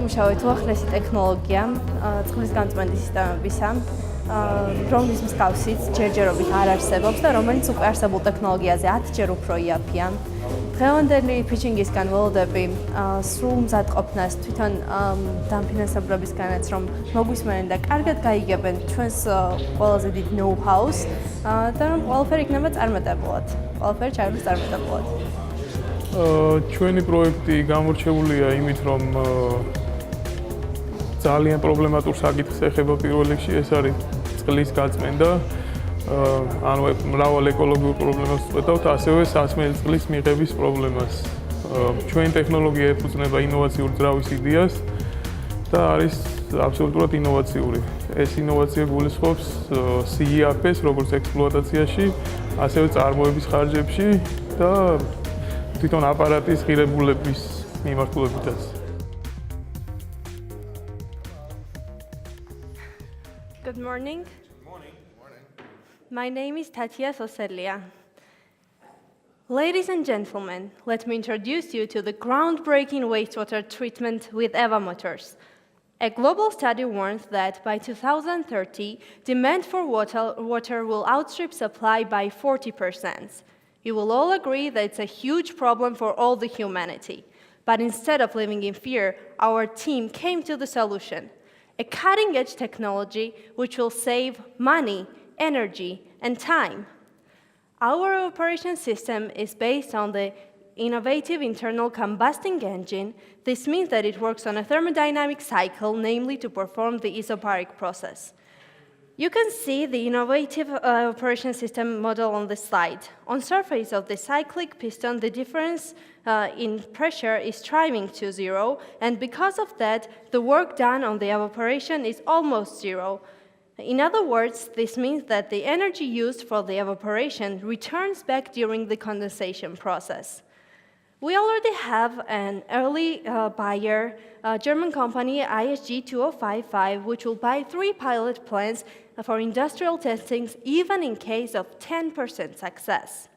მოვიმუშავეთ უახლესი ტექნოლოგია წყლის განწმენდის სისტემებისა, რომლის მსგავსიც ჯერჯერობით არ არსებობს და რომელიც უკვე არსებულ ტექნოლოგიაზე 10-ჯერ უფრო იაფია. დღევანდელი ფიჩინგისგან ველოდები სრულ მზადყოფნას თვითონ დამფინანსებლებისგანაც, რომ მოგვისმენენ და კარგად გაიგებენ ჩვენს ყველაზე დიდ know-how-ს და რომ ყველაფერი იქნება წარმატებულად, ყველაფერი ჩაიგდეს წარმატებულად. ჩვენი პროექტი გამორჩეულია იმით, რომ ძალიან პრობლემატურ საკითხს ეხება პირველ რიგში, ეს არის წყლის გაწმენდა. ანუ მრავალ ეკოლოგიურ პრობლემას ვწყვეტავთ, ასევე სასმელი წყლის მიღების პრობლემას. ჩვენი ტექნოლოგია ეფუძნება ინოვაციურ ძრავის იდეას და არის აბსოლუტურად ინოვაციური. ეს ინოვაცია გულისხმობს CEF-ს, როგორც ექსპლუატაციაში, ასევე წარმოების ხარჯებში და თვითონ აპარატის ღირებულების მიმართულებითაც. Good morning. My name is Tatia Soselia. Ladies and gentlemen, let me introduce you to the groundbreaking wastewater treatment with EVAmotors. A global study warns that by 2030, demand for water will outstrip supply by 40%. You will all agree that it's a huge problem for all the humanity. But instead of living in fear, our team came to the solution. A cutting-edge technology which will save money, energy, and time. Our operation system is based on the innovative internal combusting engine. This means that it works on a thermodynamic cycle, namely to perform the isobaric process. You can see the innovative operation system model on the slide. On surface of the cyclic piston, the difference in pressure is driving to zero, and because of that, the work done on the evaporation is almost zero. In other words, this means that the energy used for the evaporation returns back during the condensation process. We already have an early buyer, German company ISG 2055, which will buy 3 pilot plants for industrial testings, even in case of 10% success.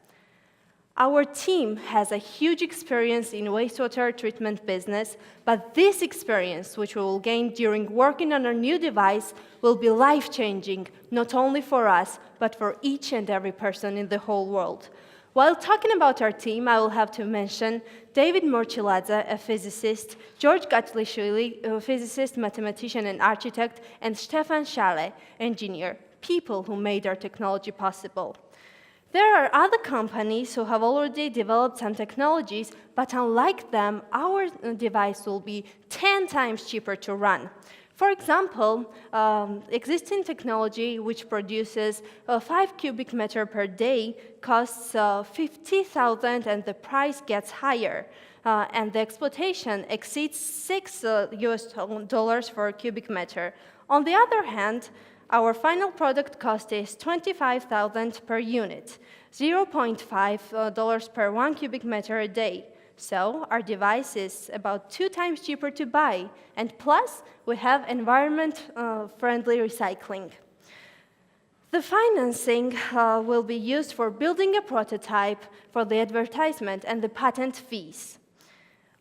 Our team has a huge experience in wastewater treatment business, but this experience, which we will gain during working on our new device, will be life-changing, not only for us, but for each and every person in the whole world. While talking about our team, I will have to mention David Morchiladze, a physicist, George Gatlishvili, a physicist, mathematician, and architect, and Stefan Schale, engineer, people who made our technology possible. There are other companies who have already developed some technologies, but unlike them, our device will be 10 times cheaper to run. For example, existing technology which produces 5 cubic meters per day costs 50,000 and the price gets higher. And the exploitation exceeds $6 for a cubic meter. On the other hand, our final product cost is 25,000 per unit, $0.5 per 1 cubic meter a day. So our device is about 2 times cheaper to buy, and plus we have environment-friendly recycling. The financing will be used for building a prototype, for the advertisement, and the patent fees.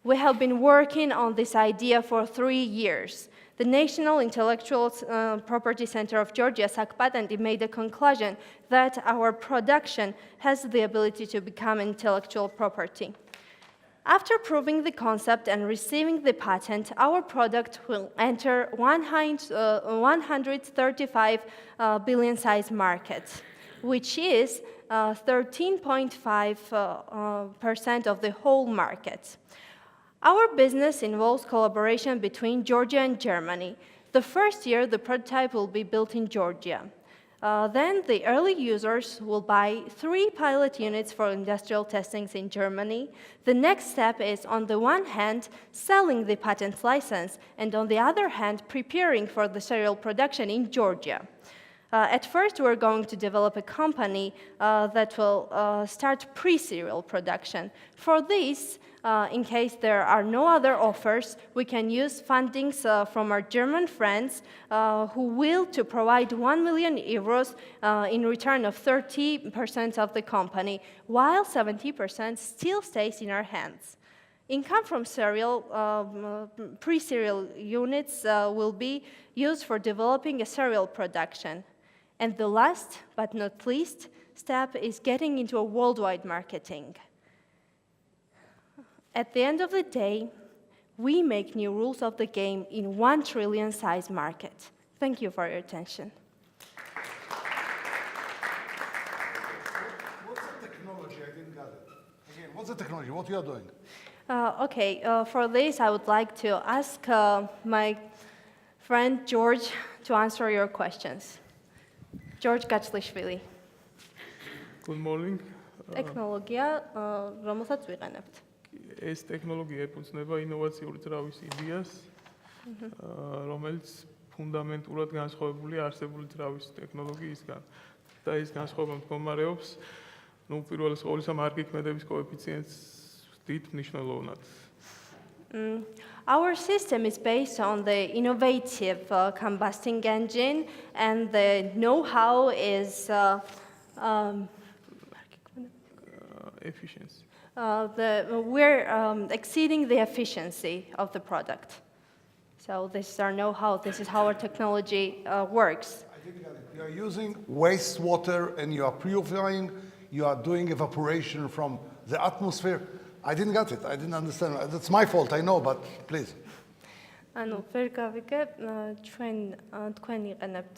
We have been working on this idea for 3 years. The National Intellectual Property Center of Georgia, SACPATENTI, made a conclusion that our production has the ability to become intellectual property. After proving the concept and receiving the patent, our product will enter 135 billion size market, which is 13.5% of the whole market. Our business involves collaboration between Georgia and Germany. The first year, the prototype will be built in Georgia. Then the early users will buy 3 pilot units for industrial testings in Germany. The next step is, on the one hand, selling the patent license, and on the other hand, preparing for the serial production in Georgia. At first, we're going to develop a company that will start pre-serial production. For this, in case there are no other offers, we can use fundings from our German friends who will to provide 1 million euros in return of 30% of the company, while 70% still stays in our hands. Income from pre-serial units will be used for developing a serial production. And the last, but not least, step is getting into a worldwide marketing. At the end of the day, we make new rules of the game in 1 trillion size market. Thank you for your attention. What's the technology? I didn't get it. Again, what's the technology? What you are doing? For this, I would like to ask my friend George to answer your questions. George Gatslishvili. Good morning. ტექნოლოგია, რომელსაც ვიყენებთ. ეს ტექნოლოგია ეფუძნება ინოვაციური ძრავის იდეას, რომელიც ფუნდამენტურად განსხვავებულია არსებული ძრავის ტექნოლოგიისგან. და ეს განსხვავება მდგომარეობს, პირველის ყოვლისა მარკიქმედების კოეფიციენტს დიდ მნიშვნელოვნად. Our system is based on the innovative combusting engine, and the know-how is Efficiency. We're exceeding the efficiency of the product. So this is our know-how. This is how our technology works. I didn't get it. You are using wastewater and you are purifying, you are doing evaporation from the atmosphere. I didn't get it. I didn't understand. That's my fault, I know, but please. ანუ ვერ გავიგე თქვენ იყენებთ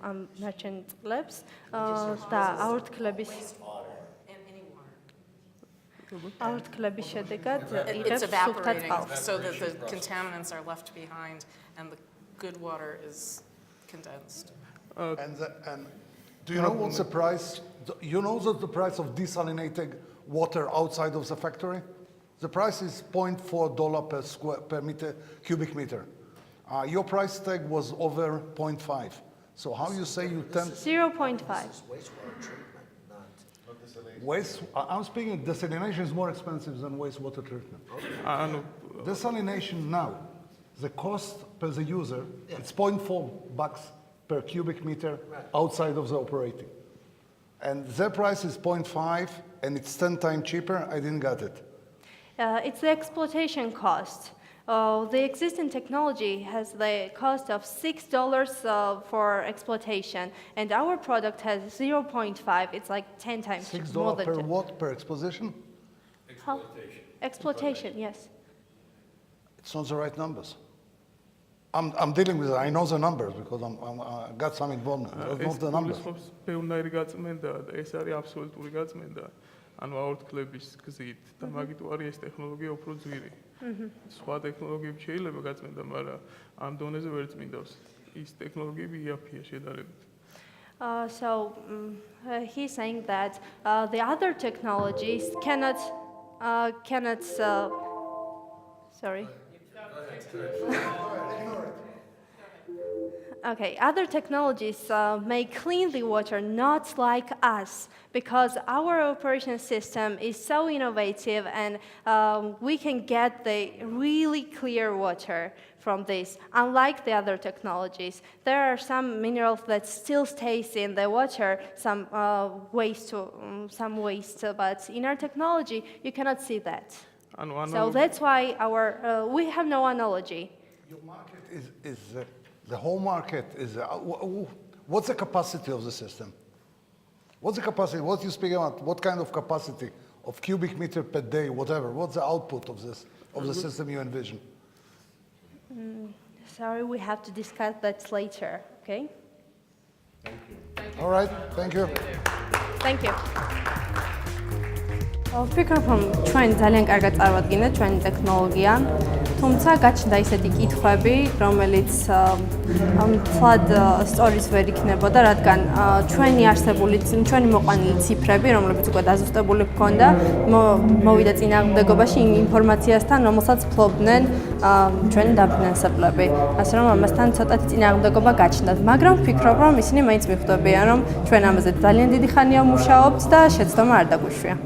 ამ ნარჩენ წყლებს და აორთქლების შედეგად It's evaporating so that the contaminants are left behind and the good water is condensed. And do you know what's the price? You know the price of desalinating water outside of the factory? The price is $0.4 per cubic meter. Your price tag was over 0.5. So how you say you 0.5. I'm speaking desalination is more expensive than wastewater treatment. Desalination now, the cost per the user, it's $0.4 per cubic meter outside of the operating. And their price is 0.5 and it's 10 times cheaper. I didn't get it. It's the exploitation cost. The existing technology has the cost of $6 for exploitation, and our product has 0.5. It's like 10 times more $6 than per 10. what per exposition? Exploitation, yes. It's not the right numbers. I'm dealing with it. I know the numbers because I got some involvement. That's not the numbers. ბევრნაირი გაწმენდა და ეს არის აბსოლუტური გაწმენდა. ანუ აორთქლების გზით და მაგით არის ეს ტექნოლოგია უფრო ძვირი. სხვა ტექნოლოგიები შეიძლება გაწმენდა, მაგრამ ამ დონეზე ვერ წმინდავს. ის ტექნოლოგიები იაფია შედარებით. So he's saying that the other technologies cannot sorry. Okay, other technologies may clean the water, not like us, because our operation system is so innovative and we can get the really clear water from this, unlike the other technologies. There are some minerals that still stays in the water, some waste, but in our technology, you cannot see that. So that's why we have no analogy. Your market is the whole market is, what's the capacity of the system? What's the capacity? What you speak about? What kind of capacity of cubic meter per day, whatever? What's the output of the system you envision? Sorry, we have to discuss that later, okay? Thank you. All right, thank you. Thank you. ვფიქრობ, რომ ჩვენ ძალიან კარგად წარვადგინეთ ჩვენი ტექნოლოგია, თუმცა გაჩნდა ისეთი კითხვები, რომელიც მთლად სწორის ვერ იქნებოდა, რადგან ჩვენი მოყვანილი ციფრები, რომლებიც უკვე დაზუსტებული ჰქონდა, მოვიდა წინააღმდეგობაში იმ ინფორმაციასთან, რომელსაც ფლობდნენ ჩვენი დაფინანსებლები. ასე რომ ამასთან ცოტათი წინააღმდეგობა გაჩნდათ, მაგრამ ვფიქრობ, რომ ისინი მაინც მიხვდებიან, რომ ჩვენ ამაზე ძალიან დიდი ხანია ვმუშაობთ და შეცდომა არ დაგვიშვია.